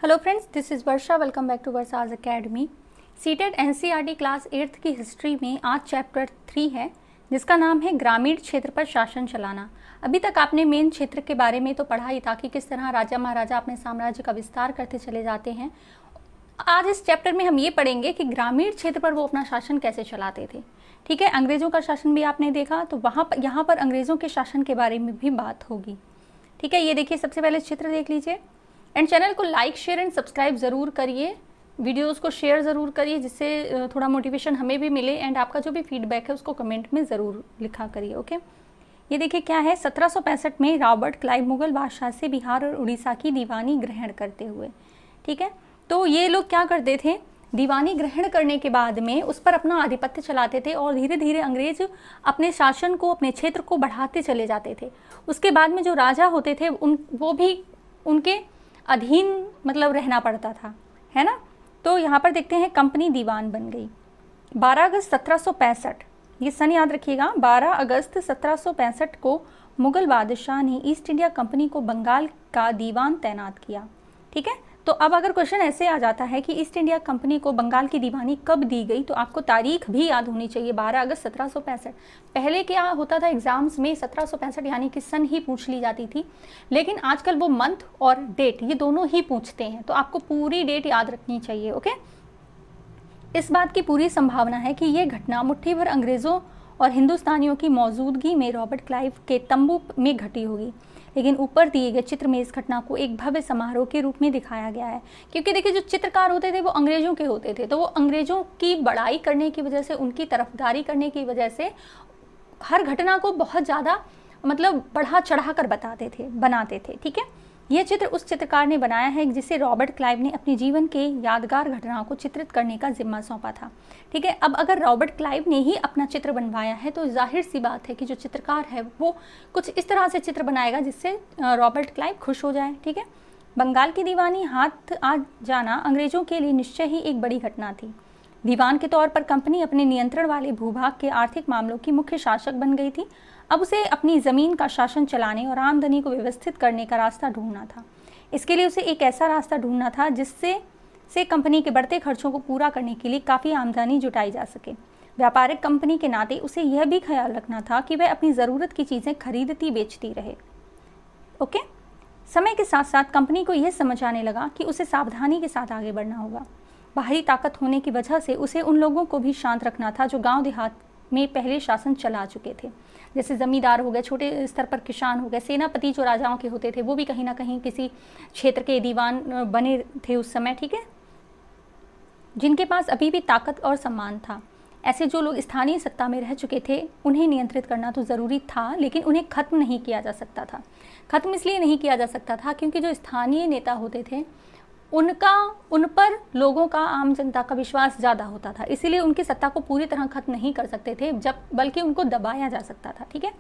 Hello friends, this is Varsha. Welcome back to Varsha's academy. CTET NCERT class 8th की history में आज chapter 3 है जिसका नाम है ग्रामीण क्षेत्र पर शासन चलाना। अभी तक आपने मेन क्षेत्र के बारे में तो पढ़ा ही था कि किस तरह राजा महाराजा अपने साम्राज्य का विस्तार करते चले जाते हैं। आज इस चैप्टर में हम ये पढ़ेंगे कि ग्रामीण क्षेत्र पर वो अपना शासन कैसे चलाते थे। ठीक है, अंग्रेज़ों का शासन भी आपने देखा, तो यहाँ पर अंग्रेज़ों के शासन के बारे में भी बात होगी। ठीक है, ये देखिए, सबसे पहले चित्र देख लीजिए एंड चैनल को लाइक शेयर एंड सब्सक्राइब ज़रूर करिए, वीडियोस को शेयर ज़रूर करिए जिससे थोड़ा मोटिवेशन हमें भी मिले एंड आपका जो भी फीडबैक है उसको कमेंट में ज़रूर लिखा करिए। ओके, ये देखिए क्या है, 1765 में रॉबर्ट क्लाइव मुगल बादशाह से बिहार और उड़ीसा की दीवानी ग्रहण करते हुए। ठीक है, तो ये लोग क्या करते थे, दीवानी ग्रहण करने के बाद में उस पर अपना आधिपत्य चलाते थे और धीरे धीरे अंग्रेज अपने शासन को, अपने क्षेत्र को बढ़ाते चले जाते थे। उसके बाद में जो राजा होते थे वो भी उनके अधीन मतलब रहना पड़ता था, है ना। तो यहाँ पर देखते हैं कंपनी दीवान बन गई 12 अगस्त 1765। ये सन याद रखिएगा, 12 अगस्त 1765 को मुगल बादशाह ने ईस्ट इंडिया कंपनी को बंगाल का दीवान तैनात किया। ठीक है, तो अब अगर क्वेश्चन ऐसे आ जाता है कि ईस्ट इंडिया कंपनी को बंगाल की दीवानी कब दी गई, तो आपको तारीख भी याद होनी चाहिए, 12 अगस्त 1765। पहले क्या होता था एग्जाम्स में 1765 यानी कि सन ही पूछ ली जाती थी, लेकिन आजकल वो मंथ और डेट ये दोनों ही पूछते हैं, तो आपको पूरी डेट याद रखनी चाहिए। ओके, इस बात की पूरी संभावना है कि ये घटना मुट्ठी भर अंग्रेज़ों और हिंदुस्तानियों की मौजूदगी में रॉबर्ट क्लाइव के तंबू में घटी होगी, लेकिन ऊपर दिए गए चित्र में इस घटना को एक भव्य समारोह के रूप में दिखाया गया है। क्योंकि देखिए, जो चित्रकार होते थे वो अंग्रेज़ों के होते थे, तो वो अंग्रेज़ों की बड़ाई करने की वजह से, उनकी तरफदारी करने की वजह से हर घटना को बहुत ज़्यादा मतलब बढ़ा चढ़ा कर बनाते थे। ठीक है, यह चित्र उस चित्रकार ने बनाया है जिसे रॉबर्ट क्लाइव ने अपने जीवन के यादगार घटनाओं को चित्रित करने का जिम्मा सौंपा था। ठीक है, अब अगर रॉबर्ट क्लाइव ने ही अपना चित्र बनवाया है तो जाहिर सी बात है कि जो चित्रकार है वो कुछ इस तरह से चित्र बनाएगा जिससे रॉबर्ट क्लाइव खुश हो जाए। ठीक है, बंगाल की दीवानी हाथ आ जाना अंग्रेजों के लिए निश्चय ही एक बड़ी घटना थी। दीवान के तौर पर कंपनी अपने नियंत्रण वाले भूभाग के आर्थिक मामलों की मुख्य शासक बन गई थी। अब उसे अपनी ज़मीन का शासन चलाने और आमदनी को व्यवस्थित करने का रास्ता ढूंढना था। इसके लिए उसे एक ऐसा रास्ता ढूंढना था जिससे कंपनी के बढ़ते खर्चों को पूरा करने के लिए काफ़ी आमदनी जुटाई जा सके। व्यापारिक कंपनी के नाते उसे यह भी ख्याल रखना था कि वह अपनी ज़रूरत की चीज़ें खरीदती बेचती रहे। ओके, समय के साथ साथ कंपनी को यह समझ आने लगा कि उसे सावधानी के साथ आगे बढ़ना होगा। बाहरी ताकत होने की वजह से उसे उन लोगों को भी शांत रखना था जो गांव देहात में पहले शासन चला चुके थे, जैसे ज़मींदार हो गए, छोटे स्तर पर किसान हो गए, सेनापति जो राजाओं के होते थे वो भी कहीं ना कहीं किसी क्षेत्र के दीवान बने थे उस समय। ठीक है, जिनके पास अभी भी ताकत और सम्मान था। ऐसे जो लोग स्थानीय सत्ता में रह चुके थे उन्हें नियंत्रित करना तो ज़रूरी था, लेकिन उन्हें ख़त्म नहीं किया जा सकता था। ख़त्म इसलिए नहीं किया जा सकता था क्योंकि जो स्थानीय नेता होते थे उन पर लोगों का, आम जनता का विश्वास ज़्यादा होता था, इसीलिए उनकी सत्ता को पूरी तरह खत्म नहीं कर सकते थे, बल्कि उनको दबाया जा सकता था। ठीक है,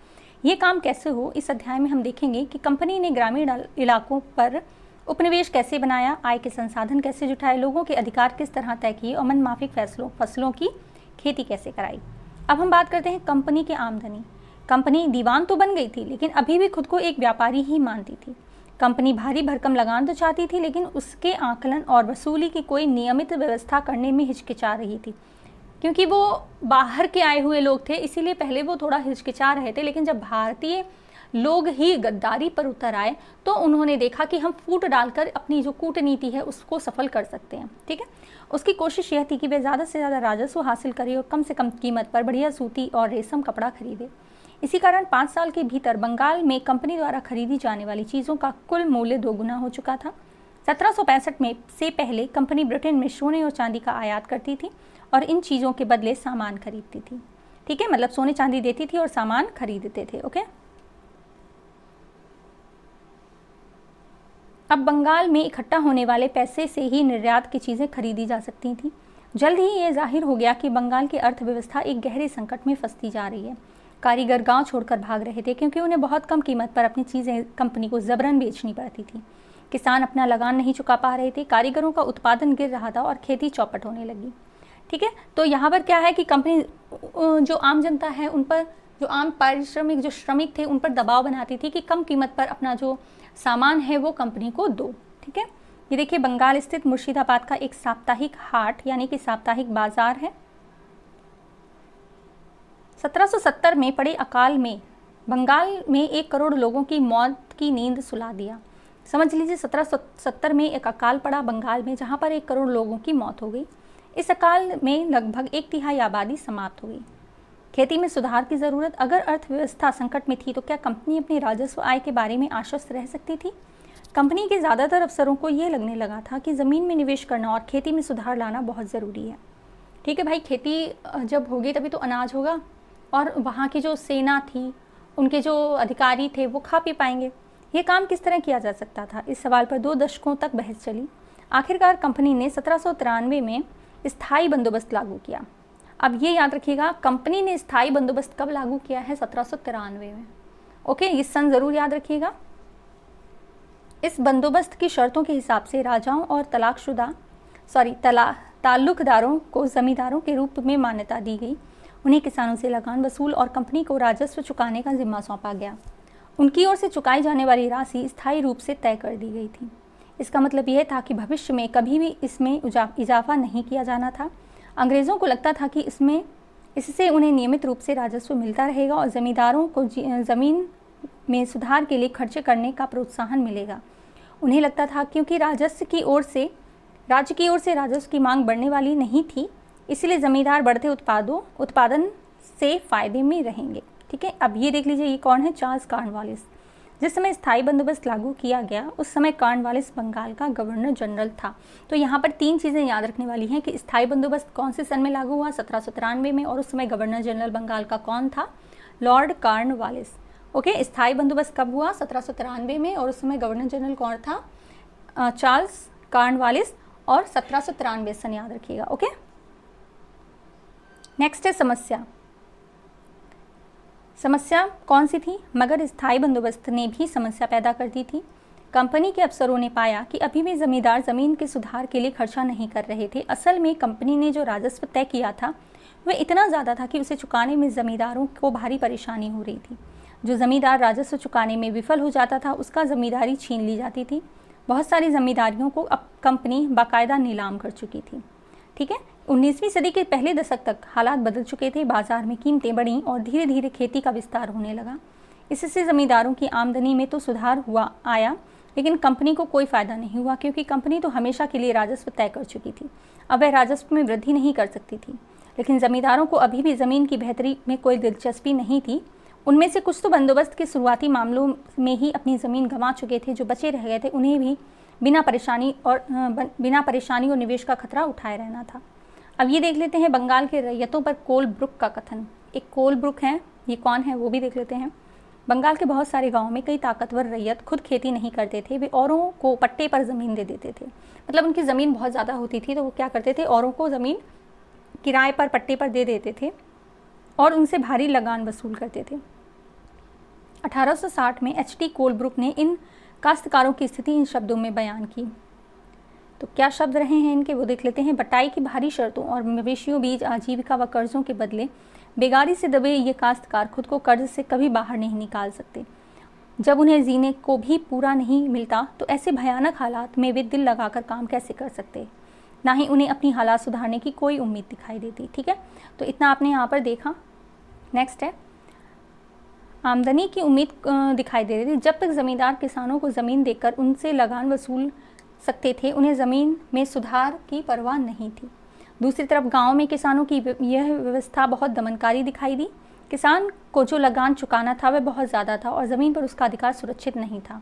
ये काम कैसे हो, इस अध्याय में हम देखेंगे कि कंपनी ने ग्रामीण इलाकों पर उपनिवेश कैसे बनाया, आय के संसाधन कैसे जुटाए, लोगों के अधिकार किस तरह तय किए और मनमाफिक फसलों की खेती कैसे कराई। अब हम बात करते हैं कंपनी की आमदनी। कंपनी दीवान तो बन गई थी, लेकिन अभी भी खुद को एक व्यापारी ही मानती थी। कंपनी भारी भरकम लगान तो चाहती थी, लेकिन उसके आकलन और वसूली की कोई नियमित व्यवस्था करने में हिचकिचा रही थी। क्योंकि वो बाहर के आए हुए लोग थे, इसीलिए पहले वो थोड़ा हिचकिचा रहे थे, लेकिन जब भारतीय लोग ही गद्दारी पर उतर आए तो उन्होंने देखा कि हम फूट डालकर अपनी जो कूटनीति है उसको सफल कर सकते हैं। ठीक है, उसकी कोशिश यह थी कि वे ज़्यादा से ज़्यादा राजस्व हासिल करे और कम से कम कीमत पर बढ़िया सूती और रेशम कपड़ा खरीदे। इसी कारण 5 साल के भीतर बंगाल में कंपनी द्वारा खरीदी जाने वाली चीज़ों का कुल मूल्य दोगुना हो चुका था। 1765 में से पहले कंपनी ब्रिटेन में सोने और चांदी का आयात करती थी और इन चीज़ों के बदले सामान खरीदती थी। ठीक है, मतलब सोने चांदी देती थी और सामान खरीदते थे। ओके, अब बंगाल में इकट्ठा होने वाले पैसे से ही निर्यात की चीज़ें खरीदी जा सकती थी। जल्द ही ये जाहिर हो गया कि बंगाल की अर्थव्यवस्था एक गहरे संकट में फंसती जा रही है। कारीगर गांव छोड़कर भाग रहे थे क्योंकि उन्हें बहुत कम कीमत पर अपनी चीज़ें कंपनी को जबरन बेचनी पड़ती थी। किसान अपना लगान नहीं चुका पा रहे थे, कारीगरों का उत्पादन गिर रहा था और खेती चौपट होने लगी। ठीक है, तो यहाँ पर क्या है कि कंपनी जो आम जनता है उन पर, जो आम पारिश्रमिक जो श्रमिक थे उन पर दबाव बनाती थी कि कम कीमत पर अपना जो सामान है वो कंपनी को दो। ठीक है, ये देखिए बंगाल स्थित मुर्शिदाबाद का एक साप्ताहिक हाट यानी कि साप्ताहिक बाजार है। 1770 में पड़े अकाल में बंगाल में 1 करोड़ लोगों की मौत की नींद सुला दिया। समझ लीजिए 1770 में एक अकाल पड़ा बंगाल में जहाँ पर 1 करोड़ लोगों की मौत हो गई। इस अकाल में लगभग 1/3 आबादी समाप्त हो गई। खेती में सुधार की ज़रूरत। अगर अर्थव्यवस्था संकट में थी तो क्या कंपनी अपनी राजस्व आय के बारे में आश्वस्त रह सकती थी? कंपनी के ज़्यादातर अफसरों को ये लगने लगा था कि ज़मीन में निवेश करना और खेती में सुधार लाना बहुत ज़रूरी है। ठीक है भाई, खेती जब होगी तभी तो अनाज होगा और वहाँ की जो सेना थी, उनके जो अधिकारी थे वो खा पी पाएंगे। ये काम किस तरह किया जा सकता था, इस सवाल पर 2 दशकों तक बहस चली। आखिरकार कंपनी ने 1793 में स्थायी बंदोबस्त लागू किया। अब ये याद रखिएगा, कंपनी ने स्थायी बंदोबस्त कब लागू किया है? 1793 में। ओके, ये सन ज़रूर याद रखिएगा। इस बंदोबस्त की शर्तों के हिसाब से राजाओं और ताल्लुकदारों को जमींदारों के रूप में मान्यता दी गई। उन्हें किसानों से लगान वसूल और कंपनी को राजस्व चुकाने का जिम्मा सौंपा गया। उनकी ओर से चुकाई जाने वाली राशि स्थायी रूप से तय कर दी गई थी। इसका मतलब यह था कि भविष्य में कभी भी इसमें इजाफा नहीं किया जाना था। अंग्रेज़ों को लगता था कि इससे उन्हें नियमित रूप से राजस्व मिलता रहेगा और ज़मींदारों को ज़मीन में सुधार के लिए खर्चे करने का प्रोत्साहन मिलेगा। उन्हें लगता था क्योंकि राज्य की ओर से राजस्व की मांग बढ़ने वाली नहीं थी, इसलिए ज़मींदार बढ़ते उत्पादन से फ़ायदे में रहेंगे। ठीक है, अब ये देख लीजिए, ये कौन है? Charles Cornwallis. जिस समय स्थायी बंदोबस्त लागू किया गया उस समय कॉर्नवालिस बंगाल का गवर्नर जनरल था। तो यहाँ पर 3 चीज़ें याद रखने वाली हैं कि स्थायी बंदोबस्त कौन से सन में लागू हुआ? 1793 में। और उस समय गवर्नर जनरल बंगाल का कौन था? Lord Cornwallis. ओके, स्थायी बंदोबस्त कब हुआ? 1793 में। और उस समय गवर्नर जनरल कौन था? Charles Cornwallis. और 1793 सन याद रखिएगा। ओके, नेक्स्ट है समस्या कौन सी थी? मगर स्थायी बंदोबस्त ने भी समस्या पैदा कर दी थी। कंपनी के अफसरों ने पाया कि अभी भी जमींदार ज़मीन के सुधार के लिए खर्चा नहीं कर रहे थे। असल में कंपनी ने जो राजस्व तय किया था वह इतना ज़्यादा था कि उसे चुकाने में ज़मींदारों को भारी परेशानी हो रही थी। जो ज़मींदार राजस्व चुकाने में विफल हो जाता था उसका ज़मींदारी छीन ली जाती थी। बहुत सारी ज़मींदारियों को अब कंपनी बाकायदा नीलाम कर चुकी थी। ठीक है, 19वीं सदी के पहले दशक तक हालात बदल चुके थे। बाजार में कीमतें बढ़ीं और धीरे धीरे खेती का विस्तार होने लगा। इससे ज़मींदारों की आमदनी में तो सुधार आया, लेकिन कंपनी को कोई फ़ायदा नहीं हुआ क्योंकि कंपनी तो हमेशा के लिए राजस्व तय कर चुकी थी। अब वह राजस्व में वृद्धि नहीं कर सकती थी। लेकिन ज़मींदारों को अभी भी ज़मीन की बेहतरी में कोई दिलचस्पी नहीं थी। उनमें से कुछ तो बंदोबस्त के शुरुआती मामलों में ही अपनी ज़मीन गंवा चुके थे। जो बचे रह गए थे उन्हें भी बिना परेशानी और निवेश का खतरा उठाए रहना था। अब ये देख लेते हैं बंगाल के रैयतों पर कोलब्रुक का कथन। एक कोलब्रुक हैं, ये कौन है वो भी देख लेते हैं। बंगाल के बहुत सारे गांवों में कई ताकतवर रैयत खुद खेती नहीं करते थे। वे औरों को पट्टे पर ज़मीन दे देते थे। मतलब उनकी ज़मीन बहुत ज़्यादा होती थी तो वो क्या करते थे? औरों को ज़मीन किराए पर पट्टे पर दे देते थे और उनसे भारी लगान वसूल करते थे। 1860 में H.T. कोलब्रुक ने इन काश्तकारों की स्थिति इन शब्दों में बयान की। तो क्या शब्द रहे हैं इनके वो देख लेते हैं। बटाई की भारी शर्तों और मवेशियों बीज आजीविका व कर्जों के बदले बेगारी से दबे ये काश्तकार खुद को कर्ज से कभी बाहर नहीं निकाल सकते। जब उन्हें जीने को भी पूरा नहीं मिलता तो ऐसे भयानक हालात में वे दिल लगाकर काम कैसे कर सकते? ना ही उन्हें अपनी हालात सुधारने की कोई उम्मीद दिखाई देती। ठीक है, तो इतना आपने यहाँ पर देखा। नेक्स्ट है, आमदनी की उम्मीद दिखाई दे रही थी। जब तक ज़मींदार किसानों को ज़मीन देकर उनसे लगान वसूल सकते थे उन्हें ज़मीन में सुधार की परवाह नहीं थी। दूसरी तरफ गांव में किसानों की यह व्यवस्था बहुत दमनकारी दिखाई दी। किसान को जो लगान चुकाना था वह बहुत ज़्यादा था और ज़मीन पर उसका अधिकार सुरक्षित नहीं था।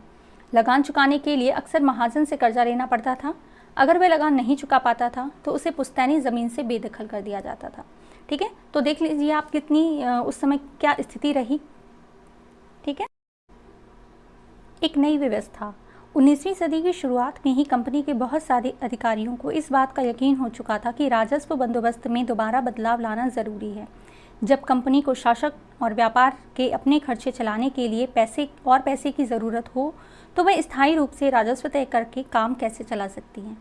लगान चुकाने के लिए अक्सर महाजन से कर्जा लेना पड़ता था। अगर वह लगान नहीं चुका पाता था तो उसे पुश्तैनी ज़मीन से बेदखल कर दिया जाता था। ठीक है, तो देख लीजिए आप कितनी उस समय क्या स्थिति रही। ठीक है, एक नई व्यवस्था। 19वीं सदी की शुरुआत में ही कंपनी के बहुत सारे अधिकारियों को इस बात का यकीन हो चुका था कि राजस्व बंदोबस्त में दोबारा बदलाव लाना ज़रूरी है। जब कंपनी को शासक और व्यापार के अपने खर्चे चलाने के लिए पैसे की ज़रूरत हो तो वह स्थायी रूप से राजस्व तय करके काम कैसे चला सकती हैं।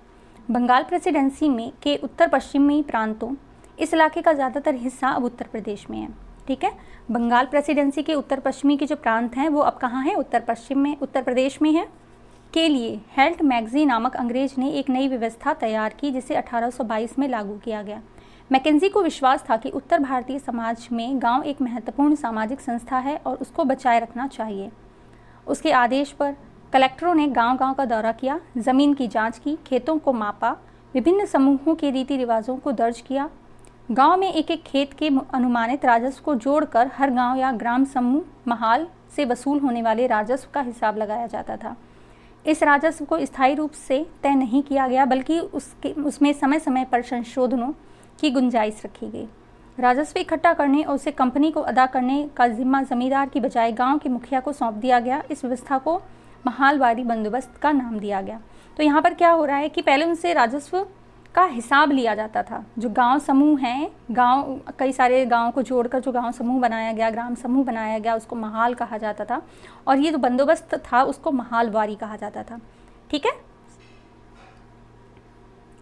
बंगाल प्रेसिडेंसी में के उत्तर पश्चिमी प्रांतों, इस इलाके का ज़्यादातर हिस्सा अब उत्तर प्रदेश में है। ठीक है, बंगाल प्रेसिडेंसी के उत्तर पश्चिमी के जो प्रांत हैं वो अब कहाँ हैं? उत्तर प्रदेश में है। के लिए हेल्थ मैगजीन नामक अंग्रेज ने एक नई व्यवस्था तैयार की जिसे 1822 में लागू किया गया। मैकेंजी को विश्वास था कि उत्तर भारतीय समाज में गांव एक महत्वपूर्ण सामाजिक संस्था है और उसको बचाए रखना चाहिए। उसके आदेश पर कलेक्टरों ने गांव-गांव का दौरा किया, ज़मीन की जांच की, खेतों को मापा, विभिन्न समूहों के रीति रिवाजों को दर्ज किया। गांव में एक एक खेत के अनुमानित राजस्व को जोड़कर हर गांव या ग्राम समूह महाल से वसूल होने वाले राजस्व का हिसाब लगाया जाता था। इस राजस्व को स्थायी रूप से तय नहीं किया गया, बल्कि उसमें समय समय पर संशोधनों की गुंजाइश रखी गई। राजस्व इकट्ठा करने और उसे कंपनी को अदा करने का जिम्मा जमींदार की बजाय गांव के मुखिया को सौंप दिया गया। इस व्यवस्था को महालवारी बंदोबस्त का नाम दिया गया। तो यहाँ पर क्या हो रहा है कि पहले उनसे राजस्व का हिसाब लिया जाता था। जो गांव समूह हैं, गांव कई सारे गांव को जोड़कर जो गांव समूह बनाया गया, ग्राम समूह बनाया गया, उसको महाल कहा जाता था। और ये जो बंदोबस्त था उसको महालवारी कहा जाता था। ठीक है,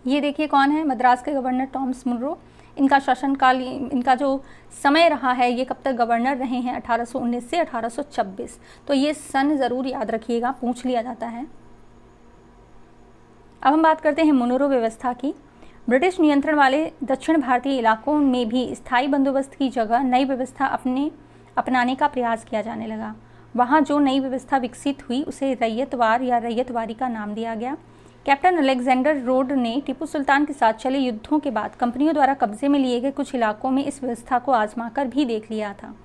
ये देखिए कौन है, मद्रास के गवर्नर टॉमस मुनरो। इनका शासनकाल, इनका जो समय रहा है, ये कब तक गवर्नर रहे हैं, 1819 से 1826। तो ये सन ज़रूर याद रखिएगा, पूछ लिया जाता है। अब हम बात करते हैं मुनरो व्यवस्था की। ब्रिटिश नियंत्रण वाले दक्षिण भारतीय इलाकों में भी स्थायी बंदोबस्त की जगह नई व्यवस्था अपनाने का प्रयास किया जाने लगा। वहाँ जो नई व्यवस्था विकसित हुई उसे रैयतवार या रैयतवारी का नाम दिया गया। कैप्टन अलेक्जेंडर रोड ने टीपू सुल्तान के साथ चले युद्धों के बाद कंपनियों द्वारा कब्जे में लिए गए कुछ इलाकों में इस व्यवस्था को आजमाकर भी देख लिया था।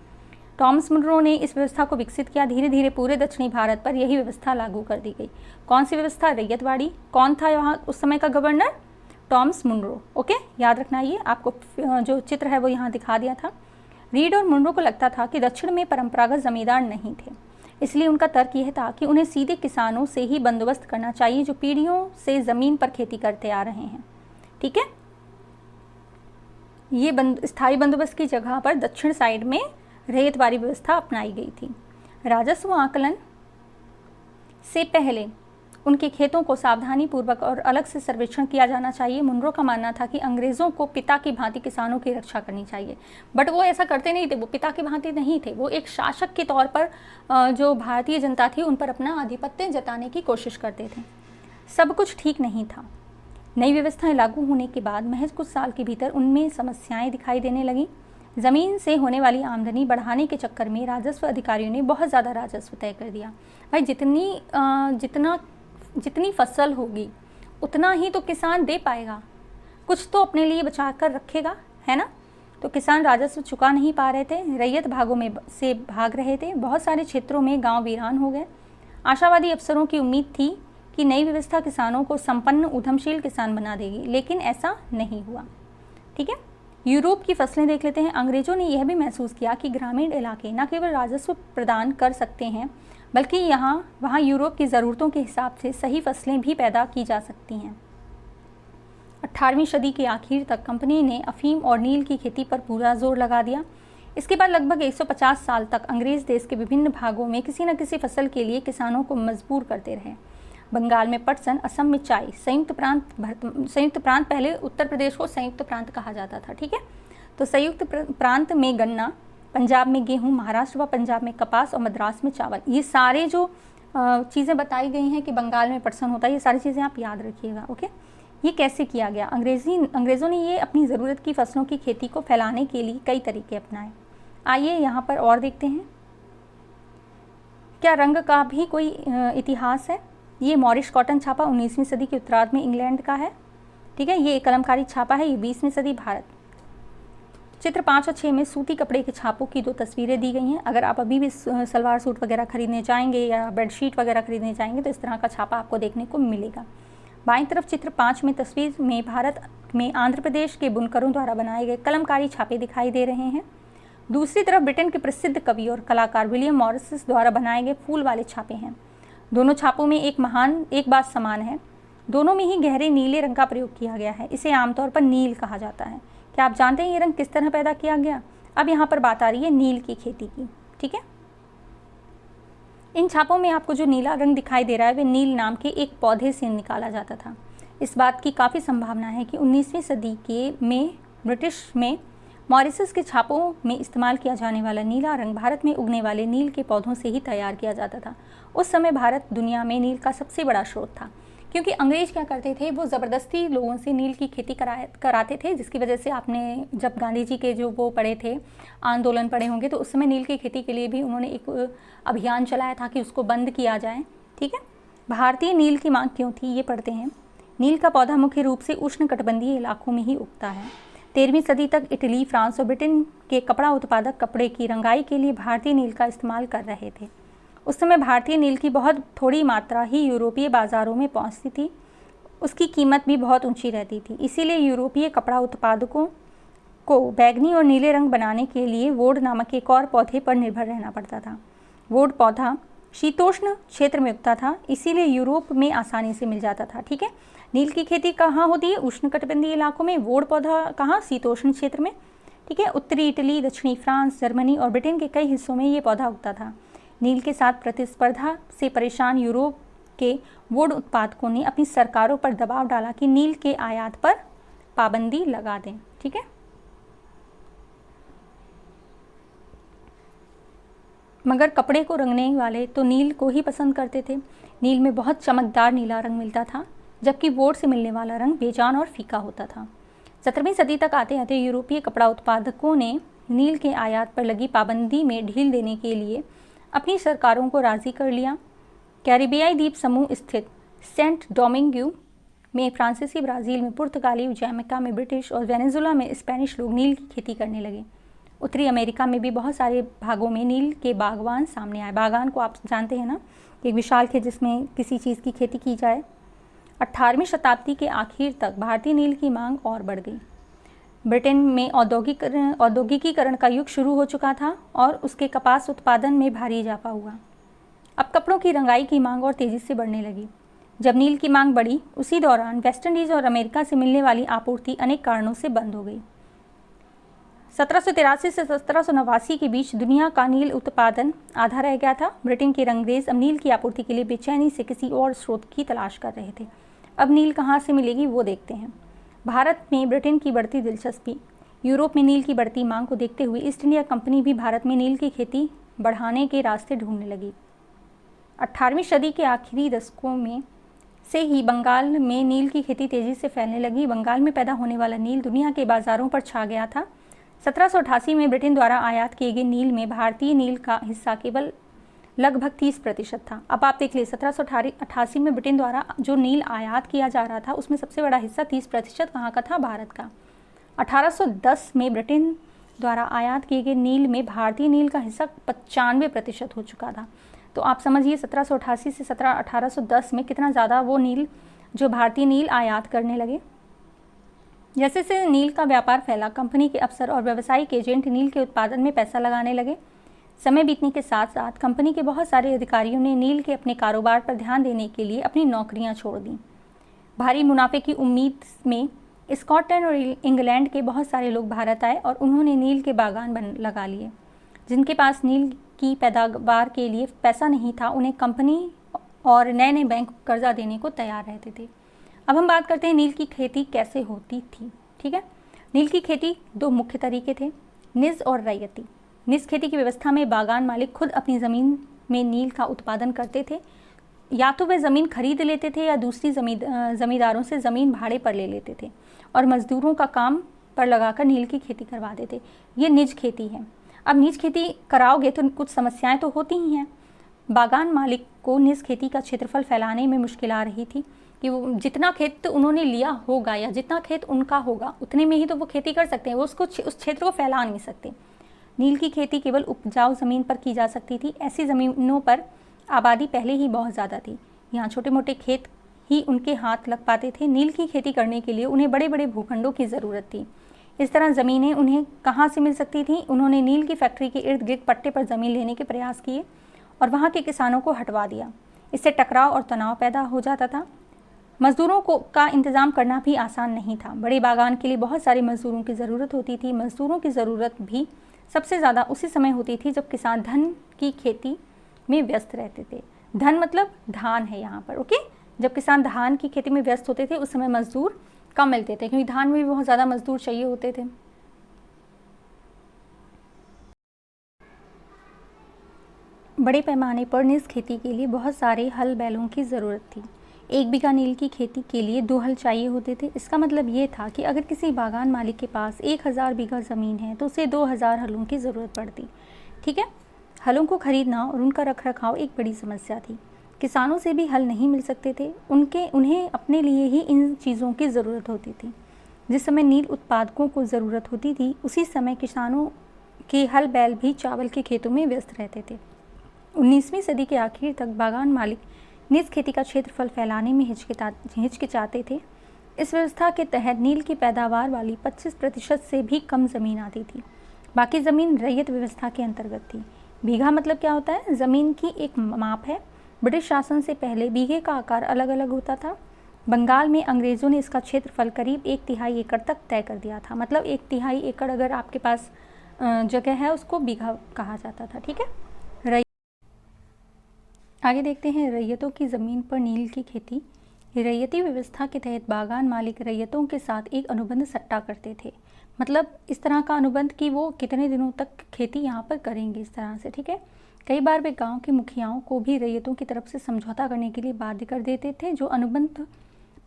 टॉमस मुनरो ने इस व्यवस्था को विकसित किया। धीरे धीरे पूरे दक्षिणी भारत पर यही व्यवस्था लागू कर दी गई। कौन सी व्यवस्था? रैयतवाड़ी। कौन था यहाँ उस समय का गवर्नर? Thomas Munro. ओके, याद रखना, ये आपको जो चित्र है वो यहाँ दिखा दिया था। रीड और मुनरो को लगता था कि दक्षिण में परंपरागत जमींदार नहीं थे, इसलिए उनका तर्क यह था कि उन्हें सीधे किसानों से ही बंदोबस्त करना चाहिए जो पीढ़ियों से ज़मीन पर खेती करते आ रहे हैं। ठीक है, ये स्थायी बंदोबस्त की जगह पर दक्षिण साइड में रैयतवारी व्यवस्था अपनाई गई थी। राजस्व आकलन से पहले उनके खेतों को सावधानी पूर्वक और अलग से सर्वेक्षण किया जाना चाहिए। मुनरो का मानना था कि अंग्रेज़ों को पिता की भांति किसानों की रक्षा करनी चाहिए, बट वो ऐसा करते नहीं थे। वो पिता की भांति नहीं थे, वो एक शासक के तौर पर जो भारतीय जनता थी उन पर अपना आधिपत्य जताने की कोशिश करते थे। सब कुछ ठीक नहीं था। नई व्यवस्थाएं लागू होने के बाद महज कुछ साल के भीतर उनमें समस्याएं दिखाई देने लगीं। ज़मीन से होने वाली आमदनी बढ़ाने के चक्कर में राजस्व अधिकारियों ने बहुत ज़्यादा राजस्व तय कर दिया। भाई जितनी फसल होगी उतना ही तो किसान दे पाएगा, कुछ तो अपने लिए बचा कर रखेगा, है ना। तो किसान राजस्व चुका नहीं पा रहे थे, रैयत भागों में से भाग रहे थे। बहुत सारे क्षेत्रों में गांव वीरान हो गए। आशावादी अफसरों की उम्मीद थी कि नई व्यवस्था किसानों को संपन्न उद्यमशील किसान बना देगी, लेकिन ऐसा नहीं हुआ। ठीक है, यूरोप की फसलें देख लेते हैं। अंग्रेजों ने यह भी महसूस किया कि ग्रामीण इलाके न केवल राजस्व प्रदान कर सकते हैं, बल्कि वहाँ यूरोप की ज़रूरतों के हिसाब से सही फसलें भी पैदा की जा सकती हैं। 18वीं सदी के आखिर तक कंपनी ने अफीम और नील की खेती पर पूरा जोर लगा दिया। इसके बाद लगभग 150 साल तक अंग्रेज़ देश के विभिन्न भागों में किसी न किसी फसल के लिए किसानों को मजबूर करते रहे। बंगाल में पटसन, असम में चाय, संयुक्त प्रांत पहले उत्तर प्रदेश को संयुक्त प्रांत कहा जाता था। ठीक है, तो संयुक्त प्रांत में गन्ना, पंजाब में गेहूं, महाराष्ट्र व पंजाब में कपास और मद्रास में चावल। ये सारे जो चीज़ें बताई गई हैं कि बंगाल में पटसन होता है, ये सारी चीज़ें आप याद रखिएगा। ओके, ये कैसे किया गया? अंग्रेज़ों ने ये अपनी ज़रूरत की फसलों की खेती को फैलाने के लिए कई तरीके अपनाए। आइए यहाँ पर और देखते हैं। क्या रंग का भी कोई इतिहास है? ये मॉरिश कॉटन छापा 19वीं सदी के उत्तरार्ध में इंग्लैंड का है। ठीक है, ये कलमकारी छापा है, ये 20वीं सदी भारत। चित्र 5 और 6 में सूती कपड़े के छापों की 2 तस्वीरें दी गई हैं। अगर आप अभी भी सलवार सूट वगैरह खरीदने जाएंगे या बेडशीट वगैरह खरीदने जाएंगे तो इस तरह का छापा आपको देखने को मिलेगा। बाईं तरफ चित्र 5 में तस्वीर में भारत में आंध्र प्रदेश के बुनकरों द्वारा बनाए गए कलमकारी छापे दिखाई दे रहे हैं। दूसरी तरफ ब्रिटेन के प्रसिद्ध कवि और कलाकार विलियम मॉरिस द्वारा बनाए गए फूल वाले छापे हैं। दोनों छापों में एक बात समान है, दोनों में ही गहरे नीले रंग का प्रयोग किया गया है। इसे आमतौर पर नील कहा जाता है। क्या आप जानते हैं ये रंग किस तरह पैदा किया गया? अब यहाँ पर बात आ रही है नील की खेती की। ठीक है, इन छापों में आपको जो नीला रंग दिखाई दे रहा है वे नील नाम के एक पौधे से निकाला जाता था। इस बात की काफ़ी संभावना है कि 19वीं सदी में ब्रिटिश में मॉरिशस के छापों में इस्तेमाल किया जाने वाला नीला रंग भारत में उगने वाले नील के पौधों से ही तैयार किया जाता था। उस समय भारत दुनिया में नील का सबसे बड़ा स्रोत था, क्योंकि अंग्रेज क्या करते थे, वो ज़बरदस्ती लोगों से नील की खेती कराते थे, जिसकी वजह से आपने जब गांधी जी के जो वो पढ़े थे आंदोलन पढ़े होंगे, तो उस समय नील की खेती के लिए भी उन्होंने एक अभियान चलाया था कि उसको बंद किया जाए। ठीक है, भारतीय नील की मांग क्यों थी, ये पढ़ते हैं। नील का पौधा मुख्य रूप से उष्णकटिबंधीय इलाकों में ही उगता है। 13वीं सदी तक इटली, फ्रांस और ब्रिटेन के कपड़ा उत्पादक कपड़े की रंगाई के लिए भारतीय नील का इस्तेमाल कर रहे थे। उस समय भारतीय नील की बहुत थोड़ी मात्रा ही यूरोपीय बाज़ारों में पहुंचती थी। उसकी कीमत भी बहुत ऊंची रहती थी, इसीलिए यूरोपीय कपड़ा उत्पादकों को बैंगनी और नीले रंग बनाने के लिए वोड नामक एक और पौधे पर निर्भर रहना पड़ता था। वोड पौधा शीतोष्ण क्षेत्र में उगता था, इसीलिए यूरोप में आसानी से मिल जाता था। ठीक है, नील की खेती कहाँ होती है, उष्णकटिबंधीय इलाकों में। वोड पौधा कहाँ, शीतोष्ण क्षेत्र में। ठीक है, उत्तरी इटली, दक्षिणी फ्रांस, जर्मनी और ब्रिटेन के कई हिस्सों में ये पौधा उगता था। नील के साथ प्रतिस्पर्धा से परेशान यूरोप के वुड उत्पादकों ने अपनी सरकारों पर दबाव डाला कि नील के आयात पर पाबंदी लगा दें। ठीक है, मगर कपड़े को रंगने वाले तो नील को ही पसंद करते थे। नील में बहुत चमकदार नीला रंग मिलता था, जबकि वोड से मिलने वाला रंग बेजान और फीका होता था। 17वीं सदी तक आते आते यूरोपीय कपड़ा उत्पादकों ने नील के आयात पर लगी पाबंदी में ढील देने के लिए अपनी सरकारों को राज़ी कर लिया। कैरिबियाई द्वीप समूह स्थित सेंट डोमिंगो में फ्रांसीसी, ब्राज़ील में पुर्तगाली, जैमेका में ब्रिटिश और वेनेजुला में स्पेनिश लोग नील की खेती करने लगे। उत्तरी अमेरिका में भी बहुत सारे भागों में नील के बागवान सामने आए। बागान को आप जानते हैं ना, एक विशाल खेत जिसमें किसी चीज़ की खेती की जाए। 18वीं शताब्दी के आखिर तक भारतीय नील की मांग और बढ़ गई। ब्रिटेन में औद्योगिकीकरण का युग शुरू हो चुका था और उसके कपास उत्पादन में भारी इजाफा हुआ। अब कपड़ों की रंगाई की मांग और तेज़ी से बढ़ने लगी। जब नील की मांग बढ़ी, उसी दौरान वेस्ट इंडीज़ और अमेरिका से मिलने वाली आपूर्ति अनेक कारणों से बंद हो गई। 1783 से 1789 के बीच दुनिया का नील उत्पादन आधा रह गया था। ब्रिटेन के अंग्रेज अब नील की आपूर्ति के लिए बेचैनी से किसी और स्रोत की तलाश कर रहे थे। अब नील कहाँ से मिलेगी वो देखते हैं। भारत में ब्रिटेन की बढ़ती दिलचस्पी, यूरोप में नील की बढ़ती मांग को देखते हुए ईस्ट इंडिया कंपनी भी भारत में नील की खेती बढ़ाने के रास्ते ढूंढने लगी। 18वीं सदी के आखिरी दशकों में से ही बंगाल में नील की खेती तेज़ी से फैलने लगी। बंगाल में पैदा होने वाला नील दुनिया के बाज़ारों पर छा गया था। 1788 में ब्रिटेन द्वारा आयात किए गए नील में भारतीय नील का हिस्सा केवल लगभग 30% था। अब आप देख लीजिए, 1788 में ब्रिटेन द्वारा जो नील आयात किया जा रहा था उसमें सबसे बड़ा हिस्सा 30% कहाँ का था, भारत का। 1810 में ब्रिटेन द्वारा आयात किए गए नील में भारतीय नील का हिस्सा 95% हो चुका था। तो आप समझिए 1788 से 1810 में कितना ज़्यादा वो नील, जो भारतीय नील आयात करने लगे। जैसे जैसे नील का व्यापार फैला, कंपनी के अफसर और व्यावसायिक एजेंट नील के उत्पादन में पैसा लगाने लगे। समय बीतने के साथ साथ कंपनी के बहुत सारे अधिकारियों ने नील के अपने कारोबार पर ध्यान देने के लिए अपनी नौकरियां छोड़ दी। भारी मुनाफे की उम्मीद में स्कॉटलैंड और इंग्लैंड के बहुत सारे लोग भारत आए और उन्होंने नील के बागान लगा लिए। जिनके पास नील की पैदावार के लिए पैसा नहीं था, उन्हें कंपनी और नए नए बैंक कर्जा देने को तैयार रहते थे। अब हम बात करते हैं नील की खेती कैसे होती थी। ठीक है, नील की खेती दो मुख्य तरीके थे, निज और रैयती। निज खेती की व्यवस्था में बागान मालिक खुद अपनी ज़मीन में नील का उत्पादन करते थे। या तो वे ज़मीन खरीद लेते थे या दूसरी ज़मींदारों से ज़मीन भाड़े पर ले लेते थे और मज़दूरों का काम पर लगाकर नील की खेती करवाते थे। ये निज खेती है। अब निज खेती कराओगे तो कुछ समस्याएं तो होती ही हैं। बागान मालिक को निज खेती का क्षेत्रफल फैलाने में मुश्किल आ रही थी कि वो जितना खेत उन्होंने लिया होगा या जितना खेत उनका होगा उतने में ही तो वो खेती कर सकते हैं, वो उसको उस क्षेत्र को फैला नहीं सकते। नील की खेती केवल उपजाऊ ज़मीन पर की जा सकती थी। ऐसी ज़मीनों पर आबादी पहले ही बहुत ज़्यादा थी। यहाँ छोटे मोटे खेत ही उनके हाथ लग पाते थे। नील की खेती करने के लिए उन्हें बड़े बड़े भूखंडों की ज़रूरत थी। इस तरह ज़मीनें उन्हें कहाँ से मिल सकती थीं? उन्होंने नील की फैक्ट्री के इर्द गिर्द पट्टे पर ज़मीन लेने के प्रयास किए और वहाँ के किसानों को हटवा दिया। इससे टकराव और तनाव पैदा हो जाता था। मज़दूरों का इंतज़ाम करना भी आसान नहीं था। बड़े बागान के लिए बहुत सारे मज़दूरों की ज़रूरत होती थी। मज़दूरों की ज़रूरत भी सबसे ज़्यादा उसी समय होती थी जब किसान धन की खेती में व्यस्त रहते थे। धन मतलब धान है यहाँ पर, ओके। जब किसान धान की खेती में व्यस्त होते थे उस समय मज़दूर कम मिलते थे, क्योंकि धान में भी बहुत ज़्यादा मज़दूर चाहिए होते थे। बड़े पैमाने पर नील खेती के लिए बहुत सारे हल बैलों की ज़रूरत थी। 1 बीघा नील की खेती के लिए 2 हल चाहिए होते थे। इसका मतलब ये था कि अगर किसी बागान मालिक के पास 1000 बीघा ज़मीन है तो उसे 2000 हलों की ज़रूरत पड़ती। ठीक है, हलों को खरीदना और उनका रखरखाव एक बड़ी समस्या थी। किसानों से भी हल नहीं मिल सकते थे, उन्हें अपने लिए ही इन चीज़ों की ज़रूरत होती थी। जिस समय नील उत्पादकों को ज़रूरत होती थी, उसी समय किसानों के हल बैल भी चावल के खेतों में व्यस्त रहते थे। 19वीं सदी के आखिर तक बागान मालिक नील खेती का क्षेत्रफल फैलाने में हिचकिचाते थे। इस व्यवस्था के तहत नील की पैदावार वाली 25% से भी कम ज़मीन आती थी। बाकी ज़मीन रैयत व्यवस्था के अंतर्गत थी। बीघा मतलब क्या होता है? ज़मीन की एक माप है। ब्रिटिश शासन से पहले बीघे का आकार अलग अलग होता था। बंगाल में अंग्रेज़ों ने इसका क्षेत्रफल करीब 1/3 एकड़ तक तय कर दिया था। मतलब 1/3 एकड़ अगर आपके पास जगह है उसको बीघा कहा जाता था। ठीक है, आगे देखते हैं रैयतों की ज़मीन पर नील की खेती। रैयती व्यवस्था के तहत बागान मालिक रैयतों के साथ एक अनुबंध सट्टा करते थे। मतलब इस तरह का अनुबंध कि वो कितने दिनों तक खेती यहाँ पर करेंगे, इस तरह से। ठीक है, कई बार वे गांव के मुखियाओं को भी रैयतों की तरफ से समझौता करने के लिए बाध्य कर देते थे, जो अनुबंध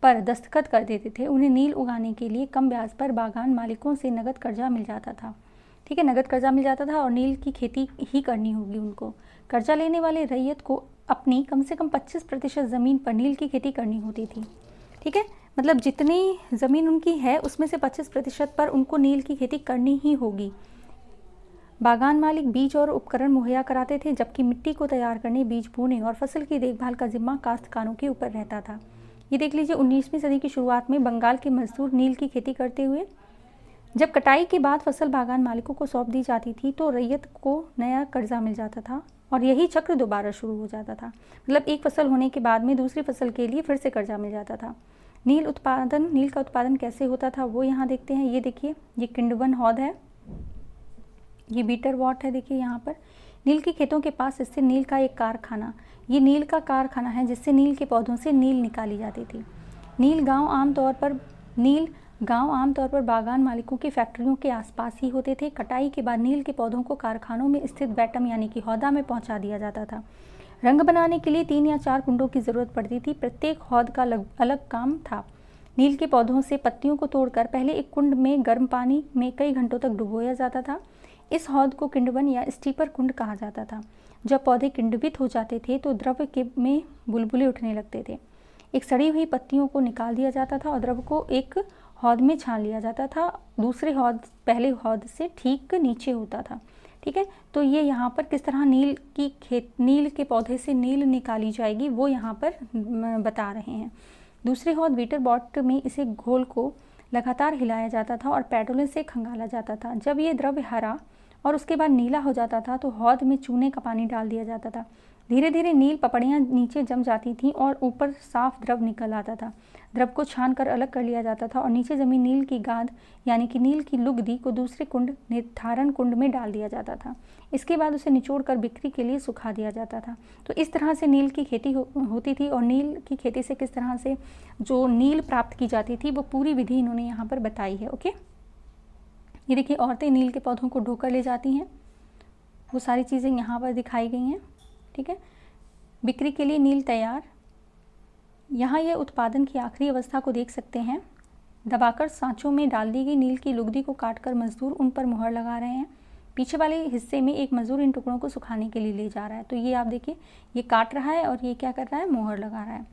पर दस्तखत कर देते थे। उन्हें नील उगाने के लिए कम ब्याज पर बागान मालिकों से नगद कर्जा मिल जाता था। ठीक है, नगद कर्जा मिल जाता था और नील की खेती ही करनी होगी उनको। कर्जा लेने वाले रैयत को अपनी कम से कम 25% ज़मीन पर नील की खेती करनी होती थी। ठीक है, मतलब जितनी ज़मीन उनकी है उसमें से 25% पर उनको नील की खेती करनी ही होगी। बागान मालिक बीज और उपकरण मुहैया कराते थे, जबकि मिट्टी को तैयार करने, बीज बोने और फसल की देखभाल का जिम्मा काश्तकारों के ऊपर रहता था। ये देख लीजिए, 19वीं सदी की शुरुआत में बंगाल के मजदूर नील की खेती करते हुए जब कटाई के बाद फसल बागान मालिकों को सौंप दी जाती थी तो रैयत को नया कर्जा मिल जाता था और यही चक्र दोबारा शुरू हो जाता था। मतलब एक फसल होने के बाद में दूसरी फसल के लिए फिर से कर्जा मिल जाता था। नील का उत्पादन कैसे होता था वो यहाँ देखते हैं। ये देखिए, ये किंडवन हौद है, ये बीटर वॉट है। देखिए यहाँ पर नील के खेतों के पास स्थित नील का एक कारखाना, ये नील का कारखाना है जिससे नील के पौधों से नील निकाली जाती थी। नील गांव आमतौर पर बागान मालिकों की फैक्ट्रियों के आसपास ही होते थे। कटाई के बाद नील के पौधों को कारखानों में स्थित बैटम यानी कि हौदा में पहुंचा दिया जाता था। रंग बनाने के लिए 3 या 4 कुंडों की ज़रूरत पड़ती थी। प्रत्येक हौद का अलग काम था। नील के पौधों से पत्तियों को तोड़कर पहले एक कुंड में गर्म पानी में कई घंटों तक डुबोया जाता था। इस हौद को किंडवन या स्टीपर कुंड कहा जाता था। जब पौधे किंडवित हो जाते थे तो द्रव में बुलबुले उठने लगते थे। एक सड़ी हुई पत्तियों को निकाल दिया जाता था और द्रव को एक हौद में छान लिया जाता था। दूसरे हौद पहले हौद से ठीक नीचे होता था। ठीक है, तो ये यहाँ पर किस तरह नील के पौधे से नील निकाली जाएगी वो यहाँ पर बता रहे हैं। दूसरे हौद बीटर बॉट में इसे घोल को लगातार हिलाया जाता था और पैडलों से खंगाला जाता था। जब ये द्रव्य हरा और उसके बाद नीला हो जाता था तो हौद में चूने का पानी डाल दिया जाता था। धीरे धीरे नील पपड़ियाँ नीचे जम जाती थीं और ऊपर साफ द्रव निकल आता था। द्रव को छान कर अलग कर लिया जाता था और नीचे जमी नील की गाद यानी कि नील की लुगदी को दूसरे कुंड निर्धारण कुंड में डाल दिया जाता था। इसके बाद उसे निचोड़ कर बिक्री के लिए सुखा दिया जाता था। तो इस तरह से नील की खेती होती थी और नील की खेती से किस तरह से जो नील प्राप्त की जाती थी वो पूरी विधि इन्होंने यहाँ पर बताई है। ओके, ये देखिए, औरतें नील के पौधों को ढोकर ले जाती हैं, वो सारी चीज़ें यहाँ पर दिखाई गई हैं। ठीक है, बिक्री के लिए नील तैयार। यहाँ ये उत्पादन की आखिरी अवस्था को देख सकते हैं। दबाकर सांचों में डाल दी गई नील की लुगदी को काटकर मजदूर उन पर मुहर लगा रहे हैं। पीछे वाले हिस्से में एक मजदूर इन टुकड़ों को सुखाने के लिए ले जा रहा है। तो ये आप देखिए, ये काट रहा है और ये क्या कर रहा है, मुहर लगा रहा है।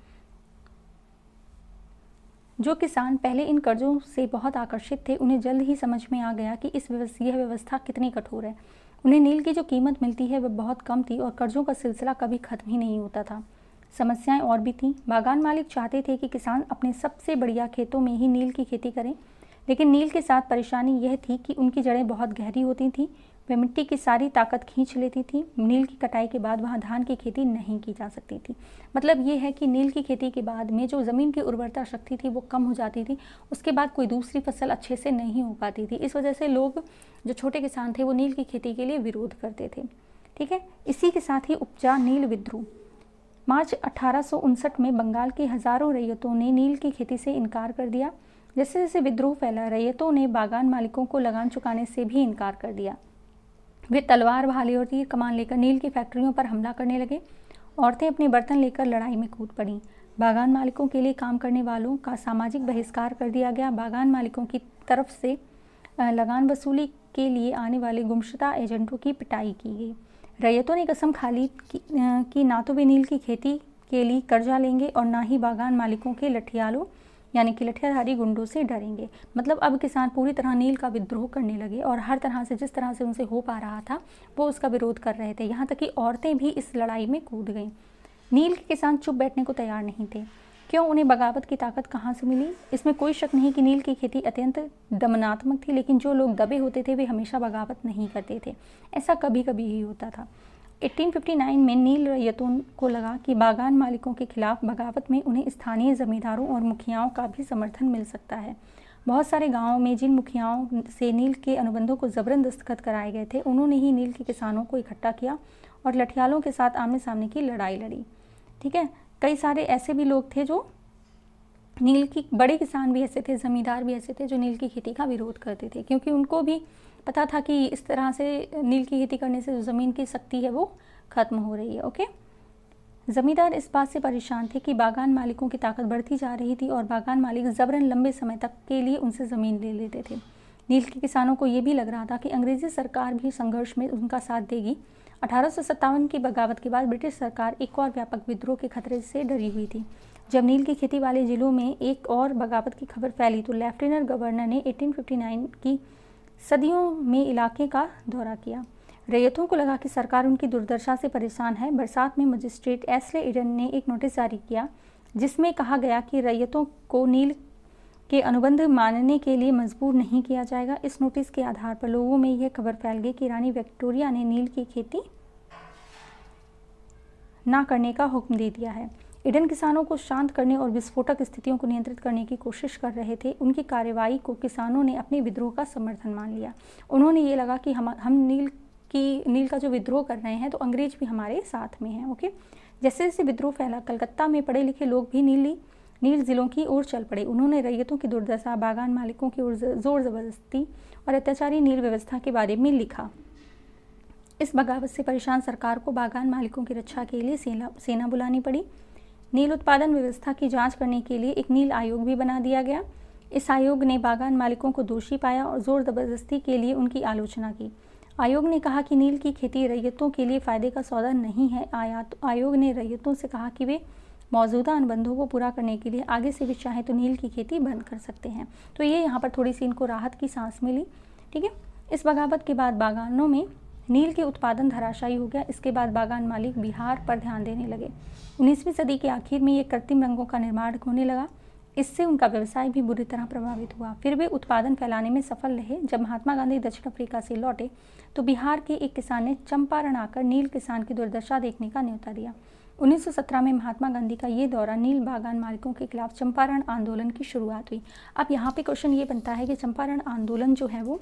जो किसान पहले इन कर्जों से बहुत आकर्षित थे उन्हें जल्द ही समझ में आ गया कि यह व्यवस्था कितनी कठोर है। उन्हें नील की जो कीमत मिलती है वह बहुत कम थी और कर्जों का सिलसिला कभी खत्म ही नहीं होता था। समस्याएं और भी थीं। बागान मालिक चाहते थे कि किसान अपने सबसे बढ़िया खेतों में ही नील की खेती करें, लेकिन नील के साथ परेशानी यह थी कि उनकी जड़ें बहुत गहरी होती थीं। वह मिट्टी की सारी ताकत खींच लेती थी। नील की कटाई के बाद वहाँ धान की खेती नहीं की जा सकती थी। मतलब ये है कि नील की खेती के बाद में जो ज़मीन की उर्वरता शक्ति थी वो कम हो जाती थी। उसके बाद कोई दूसरी फसल अच्छे से नहीं हो पाती थी। इस वजह से लोग, जो छोटे किसान थे, वो नील की खेती के लिए विरोध करते थे। ठीक है, इसी के साथ ही उपजा नील विद्रोह। मार्च 1859 में बंगाल के हज़ारों रैयतों ने नील की खेती से इनकार कर दिया। जैसे जैसे विद्रोह फैला, रैयतों ने बागान मालिकों को लगान चुकाने से भी इनकार कर दिया। वे तलवार, भाले और तीर कमान लेकर नील की फैक्ट्रियों पर हमला करने लगे। औरतें अपने बर्तन लेकर लड़ाई में कूद पड़ीं। बागान मालिकों के लिए काम करने वालों का सामाजिक बहिष्कार कर दिया गया। बागान मालिकों की तरफ से लगान वसूली के लिए आने वाले गुमशुदा एजेंटों की पिटाई की गई। रैयतों ने कसम खा ली कि ना तो वे नील की खेती के लिए कर्जा लेंगे और ना ही बागान मालिकों के लठियालों यानी कि लठियाधारी गुंडों से डरेंगे। मतलब अब किसान पूरी तरह नील का विद्रोह करने लगे और हर तरह से, जिस तरह से उनसे हो पा रहा था, वो उसका विरोध कर रहे थे। यहाँ तक कि औरतें भी इस लड़ाई में कूद गईं। नील के किसान चुप बैठने को तैयार नहीं थे। क्यों? उन्हें बगावत की ताकत कहाँ से मिली? इसमें कोई शक नहीं कि नील की खेती अत्यंत दमनात्मक थी, लेकिन जो लोग दबे होते थे वे हमेशा बगावत नहीं करते थे। ऐसा कभी कभी ही होता था। 1859 में नील रैयतों को लगा कि बागान मालिकों के खिलाफ बगावत में उन्हें स्थानीय जमींदारों और मुखियाओं का भी समर्थन मिल सकता है। बहुत सारे गांवों में जिन मुखियाओं से नील के अनुबंधों को ज़बरन दस्तखत कराए गए थे, उन्होंने ही नील के किसानों को इकट्ठा किया और लठियालों के साथ आमने सामने की लड़ाई लड़ी। ठीक है, कई सारे ऐसे भी लोग थे जो नील की, बड़े किसान भी ऐसे थे, ज़मींदार भी ऐसे थे जो नील की खेती का विरोध करते थे, क्योंकि उनको भी पता था कि इस तरह से नील की खेती करने से जो ज़मीन की शक्ति है वो ख़त्म हो रही है। ओके, ज़मींदार इस बात से परेशान थे कि बागान मालिकों की ताकत बढ़ती जा रही थी और बागान मालिक ज़बरन लंबे समय तक के लिए उनसे ज़मीन ले लेते थे। नील के किसानों को ये भी लग रहा था कि अंग्रेज़ी सरकार भी संघर्ष में उनका साथ देगी। 1857 की बगावत के बाद ब्रिटिश सरकार एक और व्यापक विद्रोह के खतरे से डरी हुई थी। जब नील की खेती वाले जिलों में एक और बगावत की खबर फैली तो लेफ्टिनेंट गवर्नर ने 1859 की सदियों में इलाके का दौरा किया। रैयतों को लगा कि सरकार उनकी दुर्दशा से परेशान है। बरसात में मजिस्ट्रेट एस्ले ईडन ने एक नोटिस जारी किया जिसमें कहा गया कि रैयतों को नील के अनुबंध मानने के लिए मजबूर नहीं किया जाएगा। इस नोटिस के आधार पर लोगों में यह खबर फैल गई कि रानी विक्टोरिया ने नील की खेती ना करने का हुक्म दे दिया है। ईडन किसानों को शांत करने और विस्फोटक स्थितियों को नियंत्रित करने की कोशिश कर रहे थे। उनकी कार्रवाई को किसानों ने अपने विद्रोह का समर्थन मान लिया। उन्होंने ये लगा कि हम नील का जो विद्रोह कर रहे हैं तो अंग्रेज भी हमारे साथ में हैं। ओके, जैसे जैसे विद्रोह फैला, कलकत्ता में पढ़े लिखे लोग भी नील जिलों की ओर चल पड़े। उन्होंने रैयतों की दुर्दशा, बागान मालिकों की जोर ज़बरदस्ती और अत्याचारी नील व्यवस्था के बारे में लिखा। इस बगावत से परेशान सरकार को बागान मालिकों की रक्षा के लिए सेना बुलानी पड़ी। नील उत्पादन व्यवस्था की जांच करने के लिए एक नील आयोग भी बना दिया गया। इस आयोग ने बागान मालिकों को दोषी पाया और जोर ज़बरदस्ती के लिए उनकी आलोचना की। आयोग ने कहा कि नील की खेती रैयतों के लिए फ़ायदे का सौदा नहीं है। आयोग ने रैयतों से कहा कि वे मौजूदा अनुबंधों को पूरा करने के लिए आगे से भी चाहे तो नील की खेती बंद कर सकते हैं। तो ये यहाँ पर थोड़ी सी इनको राहत की सांस मिली। ठीक है, इस बगावत के बाद बागानों में नील के उत्पादन धराशायी हो गया। इसके बाद बागान मालिक बिहार पर ध्यान देने लगे। 19वीं सदी के आखिर में ये कृत्रिम रंगों का निर्माण होने लगा। इससे उनका व्यवसाय भी बुरी तरह प्रभावित हुआ। फिर वे उत्पादन फैलाने में सफल रहे। जब महात्मा गांधी दक्षिण अफ्रीका से लौटे तो बिहार के एक किसान ने चंपारण आकर नील किसान की दुर्दशा देखने का न्योता दिया। 1917 में महात्मा गांधी का ये दौरा नील बागान मालिकों के खिलाफ चंपारण आंदोलन की शुरुआत हुई। अब यहाँ पे क्वेश्चन ये बनता है कि चंपारण आंदोलन जो है वो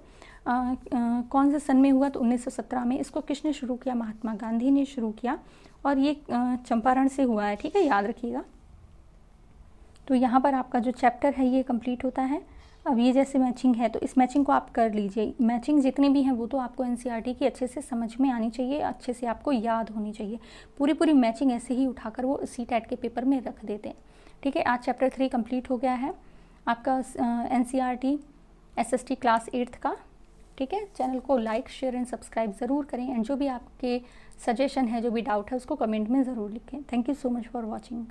कौन से सन में हुआ? तो 1917 में। इसको किसने शुरू किया? महात्मा गांधी ने शुरू किया और ये चंपारण से हुआ है। ठीक है, याद रखिएगा। तो यहाँ पर आपका जो चैप्टर है ये कंप्लीट होता है। अब ये जैसे मैचिंग है तो इस मैचिंग को आप कर लीजिए। मैचिंग जितने भी हैं वो तो आपको एनसीईआरटी की अच्छे से समझ में आनी चाहिए, अच्छे से आपको याद होनी चाहिए। पूरी मैचिंग ऐसे ही उठाकर वो सीटेट के पेपर में रख देते हैं। ठीक है, आज चैप्टर 3 कंप्लीट हो गया है आपका एनसीईआरटी एसएसटी क्लास 8 का। ठीक है, चैनल को लाइक, शेयर एंड सब्सक्राइब ज़रूर करें एंड जो भी आपके सजेशन है, जो भी डाउट है उसको कमेंट में ज़रूर लिखें। Thank you so much for watching.